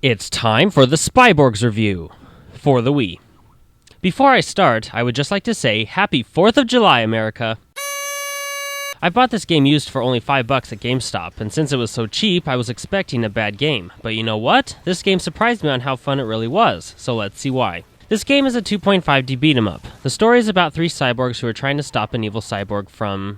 It's time for the Spyborgs review for the Wii. Before I start, I would just like to say Happy 4th of July, America! I bought this game used for only $5 at GameStop, and since it was so cheap, I was expecting a bad game. But you know what? This game surprised me on how fun it really was, so let's see why. This game is a 2.5D beat-em-up. The story is about three cyborgs who are trying to stop an evil cyborg from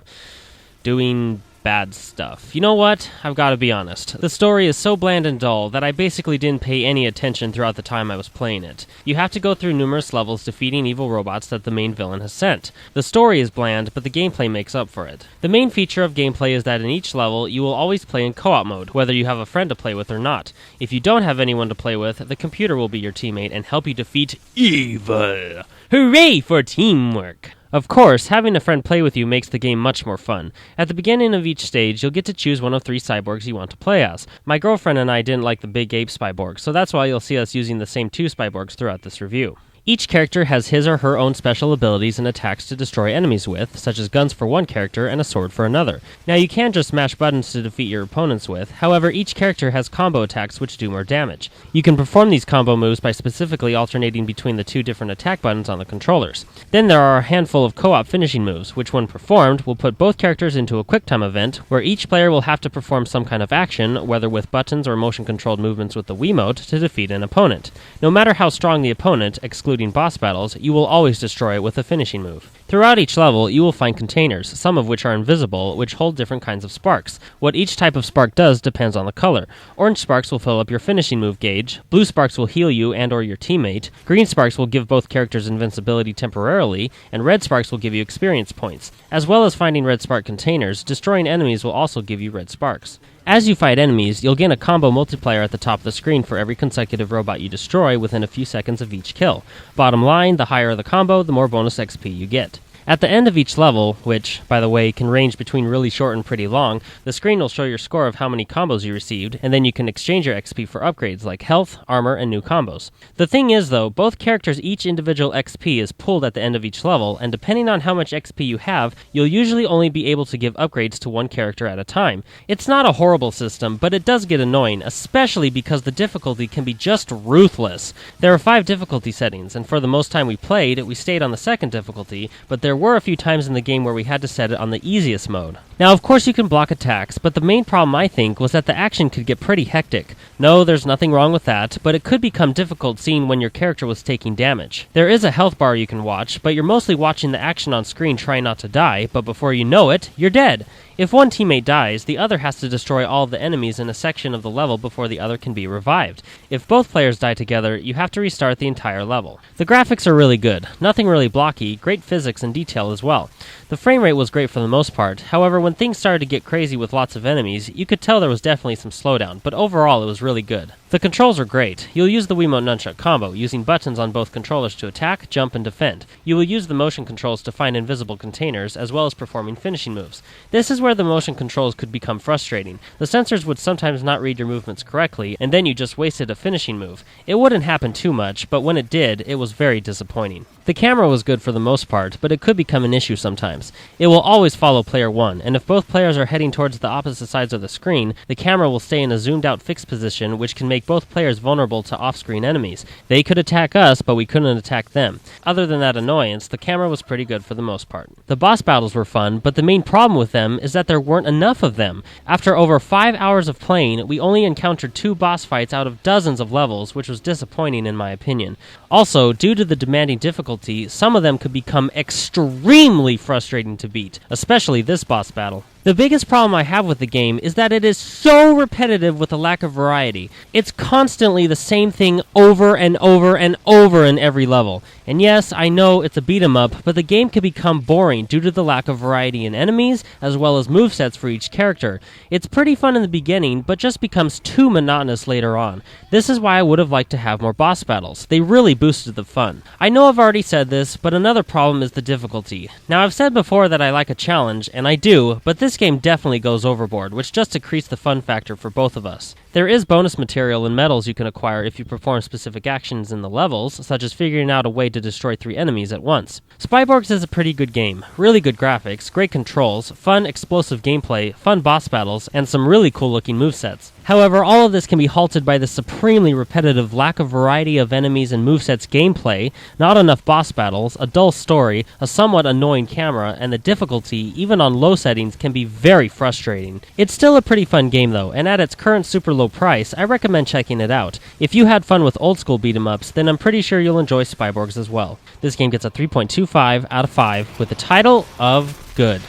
doing bad stuff. You know what? I've got to be honest. The story is so bland and dull that I basically didn't pay any attention throughout the time I was playing it. You have to go through numerous levels defeating evil robots that the main villain has sent. The story is bland, but the gameplay makes up for it. The main feature of gameplay is that in each level, you will always play in co-op mode, whether you have a friend to play with or not. If you don't have anyone to play with, the computer will be your teammate and help you defeat evil. Hooray for teamwork! Of course, having a friend play with you makes the game much more fun. At the beginning of each stage, you'll get to choose one of three cyborgs you want to play as. My girlfriend and I didn't like the big ape Spyborg, so that's why you'll see us using the same two Spyborgs throughout this review. Each character has his or her own special abilities and attacks to destroy enemies with, such as guns for one character and a sword for another. Now you can just mash buttons to defeat your opponents with, however each character has combo attacks which do more damage. You can perform these combo moves by specifically alternating between the two different attack buttons on the controllers. Then there are a handful of co-op finishing moves, which when performed will put both characters into a QuickTime event, where each player will have to perform some kind of action, whether with buttons or motion-controlled movements with the Wiimote, to defeat an opponent. No matter how strong the opponent, excluding boss battles, you will always destroy it with a finishing move. Throughout each level, you will find containers, some of which are invisible, which hold different kinds of sparks. What each type of spark does depends on the color. Orange sparks will fill up your finishing move gauge, blue sparks will heal you and or your teammate, green sparks will give both characters invincibility temporarily, and red sparks will give you experience points. As well as finding red spark containers, destroying enemies will also give you red sparks. As you fight enemies, you'll gain a combo multiplier at the top of the screen for every consecutive robot you destroy within a few seconds of each kill. Bottom line, the higher the combo, the more bonus XP you get. At the end of each level, which, by the way, can range between really short and pretty long, the screen will show your score of how many combos you received, and then you can exchange your XP for upgrades like health, armor, and new combos. The thing is, though, both characters' each individual XP is pulled at the end of each level, and depending on how much XP you have, you'll usually only be able to give upgrades to one character at a time. It's not a horrible system, but it does get annoying, especially because the difficulty can be just ruthless. There are 5 difficulty settings, and for the most time we played, we stayed on the second difficulty, but there were a few times in the game where we had to set it on the easiest mode. Now, of course you can block attacks, but the main problem I think was that the action could get pretty hectic. No, there's nothing wrong with that, but it could become difficult seeing when your character was taking damage. There is a health bar you can watch, but you're mostly watching the action on screen trying not to die, but before you know it, you're dead. If one teammate dies, the other has to destroy all of the enemies in a section of the level before the other can be revived. If both players die together, you have to restart the entire level. The graphics are really good, nothing really blocky, great physics and detail as well. The frame rate was great for the most part, however when things started to get crazy with lots of enemies, you could tell there was definitely some slowdown, but overall it was really good. The controls are great. You'll use the Wiimote nunchuck combo, using buttons on both controllers to attack, jump, and defend. You will use the motion controls to find invisible containers, as well as performing finishing moves. This is where the motion controls could become frustrating. The sensors would sometimes not read your movements correctly, and then you just wasted a finishing move. It wouldn't happen too much, but when it did, it was very disappointing. The camera was good for the most part, but it could become an issue sometimes. It will always follow player 1, and if both players are heading towards the opposite sides of the screen, the camera will stay in a zoomed out fixed position, which can make both players vulnerable to off-screen enemies. They could attack us, but we couldn't attack them. Other than that annoyance, the camera was pretty good for the most part. The boss battles were fun, but the main problem with them is that there weren't enough of them. After over 5 hours of playing, we only encountered 2 boss fights out of dozens of levels, which was disappointing in my opinion. Also, due to the demanding difficulty, some of them could become extremely frustrating to beat, especially this boss battle. The biggest problem I have with the game is that it is so repetitive with a lack of variety. It's constantly the same thing over and over and over in every level. And yes, I know it's a beat-em-up, but the game can become boring due to the lack of variety in enemies, as well as movesets for each character. It's pretty fun in the beginning, but just becomes too monotonous later on. This is why I would have liked to have more boss battles. They really boosted the fun. I know I've already said this, but another problem is the difficulty. Now, I've said before that I like a challenge, and I do, but this game definitely goes overboard, which just decreased the fun factor for both of us. There is bonus material and medals you can acquire if you perform specific actions in the levels, such as figuring out a way to destroy 3 enemies at once. Spyborgs is a pretty good game, really good graphics, great controls, fun explosive gameplay, fun boss battles, and some really cool looking movesets. However, all of this can be halted by the supremely repetitive lack of variety of enemies and movesets gameplay, not enough boss battles, a dull story, a somewhat annoying camera, and the difficulty, even on low settings, can be very frustrating. It's still a pretty fun game though, and at its current super low price, I recommend checking it out. If you had fun with old school beat 'em ups, then I'm pretty sure you'll enjoy Spyborgs as well. This game gets a 3.25 out of 5 with the title of good.